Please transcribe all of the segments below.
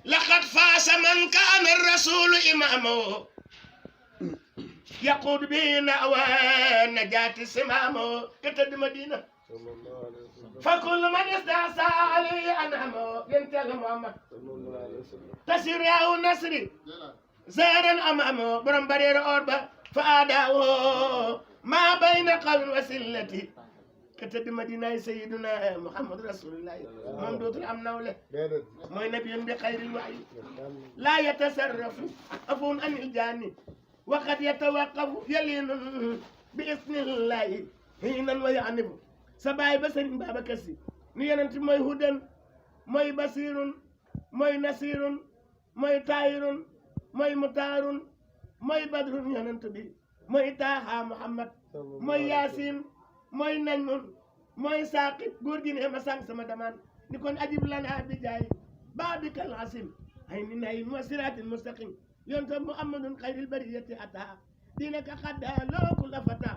لقد فاز من كان الرسول إمامه يقود بنا ونجاة سمامه كتد مدينة فكل من استعصى عليه أنعمه ينتهي محمد تسير يا نصري زارا أمامه برم برير أوربا فأداه ما بين قلب وسلتي كتد مدينة سيدنا محمد رسول الله ممدود الأمن وله ما نبي بخير الوحي لا يتصرف أفون عن الجاني وقد يتوقف يلين بإذن الله حينا ويعنف سباي بسر بابا كسي نيانت موي هدن موي بصير موي نصير موي طاهر موي مطهر موي بدر يانت بي موي طه محمد موي ياسين موي نجم موي ساقط góor gi ne ma sang sama damaan ni kon ajib lana bi jaay babika al-asim hayni nay wasiratil mustaqim yonto muhammadun khairil bariyati ata dinaka khadda lokul afata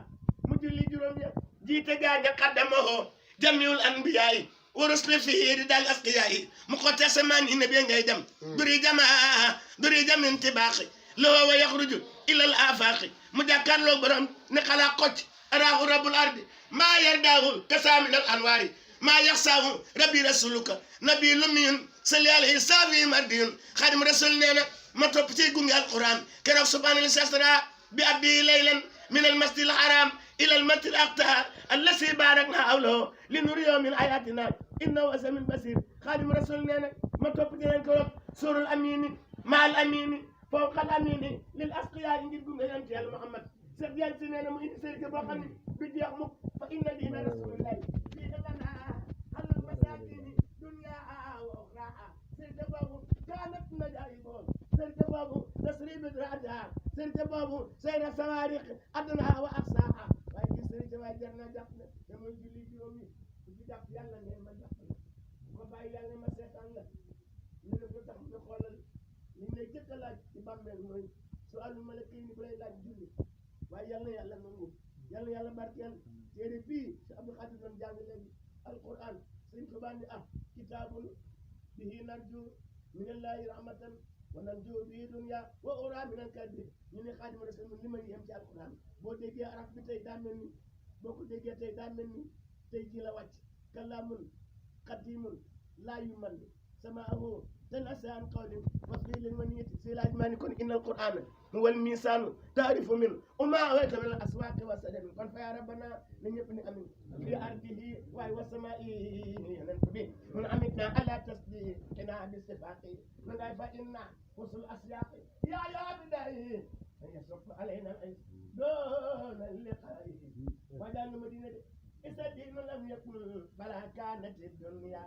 mujulli juróom ya jiite gaaña qaddamaho jamiul anbiya'i wa rusli fihi dal asqiya'i muqtasaman nabi ngay dem duri jamaa duri jamin tibaqi lo wa yakhruju ila al-afaqi mujakkarlo borom ne xala qoc arahu rabbul ardi ما يرداه كسامن الأنوار ما يخساه ربي رسولك نبي لمين صلي عليه صافي مردين خادم رسولنا ما تبتي قومي القرآن كرف سبحان السسرى بأبي ليلا من المسجد الحرام إلى المسجد الأقصى الذي باركنا حوله لنريه من آياتنا إنه أسمى بصير خادم رسولنا ما تبتي كرف سور الأمين مع الأمين فوق الأمين للأسقياء نجيب قومي يا محمد سيدنا سنين مو إني سيرك بوخني بدي أخمك فإن دين رسول الله في لنا على المساكين دنيا وأخرى سيرك بابو كانت مجايبهم سيرك بابو نصري بدراتها سيرك بابو سير الصواريخ أدناها وأقصاها وأي سيرك واجرنا جفنا يوم يجلي جرومي يجي جف يلا نعم جفنا وباي يلا ما سيطان لا نلقى تحمل خلل نجيك لا تبامل موي سؤال الملكين بلاي لا جولي waaye yal na yàlla nangu yal na yàlla barkeel téere bii si Abdou Khadir doon jàng léegi alquran sëñ ko bandi kitaabun bihi narju minallahi rahmatan wa narju bihi dunya wa ura min al-kadbi ñu ne Xaadim Rasul li may yem ci alquran boo déggee araf bi tey daa mel ni boo ko déggee tey daa mel ni tey ji la wàcc kalaamun qadimun laa yumallu samaahu تنسى عن قول وقيل ونية سيلاج ماني كون إن القرآن هو الميزان تعرف من وما أويت من الأسواق والسجن كن فيا ربنا من يبني أمين في أرضه وسمائه ننتبه من أمتنا على تصديقنا بالصفات من غير فإنا وصل الأسياق يا بدائه يصف علينا العز دون اللقاء وجعل المدينة إذا الدين لم يكن فلا كانت الدنيا